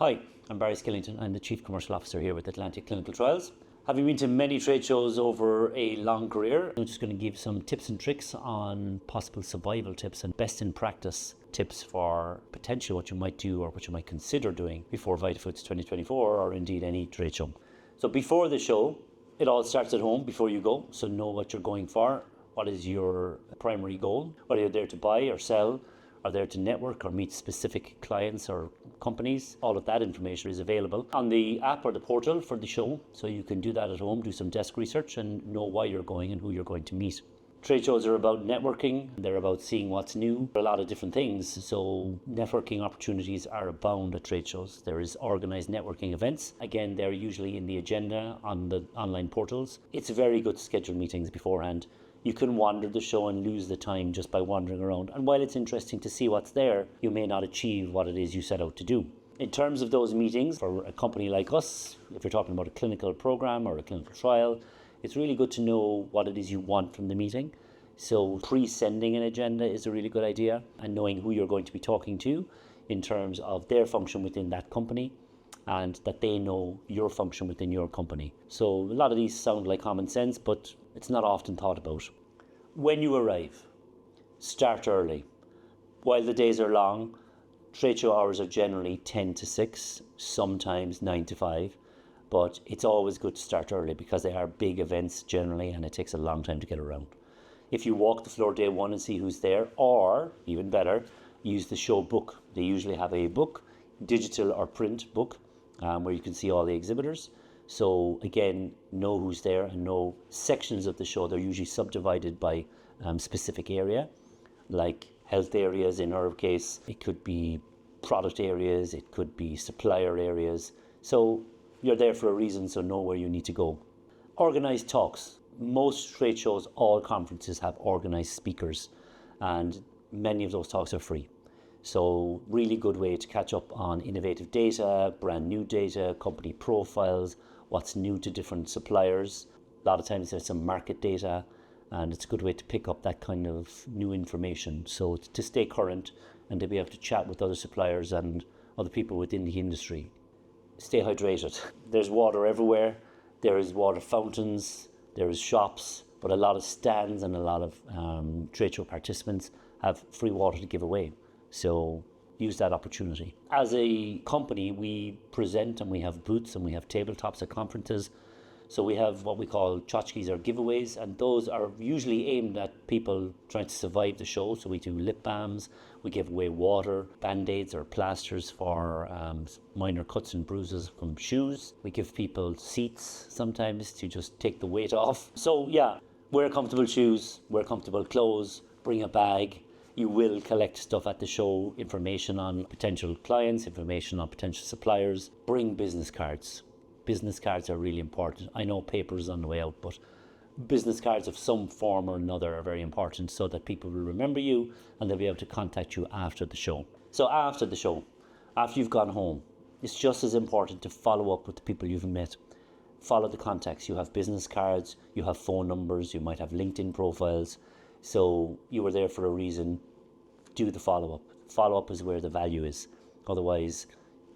Hi, I'm Barry Skillington. I'm the Chief Commercial Officer here with Atlantia Clinical Trials. Having been to many trade shows over a long career, I'm just going to give some tips and tricks on possible survival tips and best in practice tips for potentially what you might do or what you might consider doing before Vitafoods 2024 or indeed any trade show. So before the show, it all starts at home before you go, so know what you're going for. What is your primary goal? What are you there to buy or sell? Are there to network or meet specific clients or companies? All of that information is available on the app or the portal for the show, so you can do that at home, do some desk research and know why you're going and who you're going to meet. Trade shows are about networking, they're about seeing what's new, a lot of different things, so networking opportunities are abound at trade shows. There is organised networking events, again they're usually in the agenda on the online portals. It's very good to schedule meetings beforehand. You can wander the show and lose the time just by wandering around. And while it's interesting to see what's there, you may not achieve what it is you set out to do. In terms of those meetings, for a company like us, if you're talking about a clinical program or a clinical trial, it's really good to know what it is you want from the meeting. So pre-sending an agenda is a really good idea, and knowing who you're going to be talking to in terms of their function within that company and that they know your function within your company. So a lot of these sound like common sense, but it's not often thought about. When you arrive, start early. While the days are long, trade show hours are generally 10 to 6, sometimes 9 to 5, but it's always good to start early because they are big events generally and it takes a long time to get around. If you walk the floor day one and see who's there, or even better, use the show book. They usually have a book, digital or print book, where you can see all the exhibitors. So again, know who's there and know sections of the show. They're usually subdivided by specific area, like health areas in our case. It could be product areas, it could be supplier areas. So you're there for a reason, so know where you need to go. Organised talks. Most trade shows, all conferences have organised speakers, and many of those talks are free. So really good way to catch up on innovative data, brand new data, company profiles, what's new to different suppliers. A lot of times there's some market data, and it's a good way to pick up that kind of new information. So to stay current and to be able to chat with other suppliers and other people within the industry. Stay hydrated. There's water everywhere. There is water fountains, there is shops, but a lot of stands and a lot of trade show participants have free water to give away. So use that opportunity. As a company, we present and we have booths and we have tabletops at conferences. So we have what we call tchotchkes or giveaways, and those are usually aimed at people trying to survive the show. So we do lip balms, we give away water, band-aids or plasters for minor cuts and bruises from shoes. We give people seats sometimes to just take the weight off. So yeah, wear comfortable shoes, wear comfortable clothes, bring a bag. You will collect stuff at the show, information on potential clients, information on potential suppliers. Bring business cards. Business cards are really important. I know paper is on the way out, but business cards of some form or another are very important so that people will remember you and they'll be able to contact you after the show. So after the show, after you've gone home, it's just as important to follow up with the people you've met. Follow the contacts. You have business cards, you have phone numbers, you might have LinkedIn profiles. So you were there for a reason. Do the follow-up. Follow-up is where the value is. Otherwise,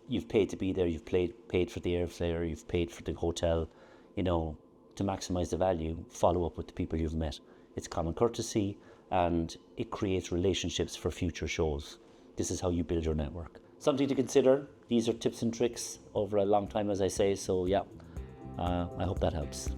you've paid to be there, you've paid for the airfare, you've paid for the hotel. You know, to maximize the value, follow up with the people you've met. It's common courtesy and it creates relationships for future shows. This is how you build your network. Something to consider. These are tips and tricks over a long time, as I say. So yeah, I hope that helps.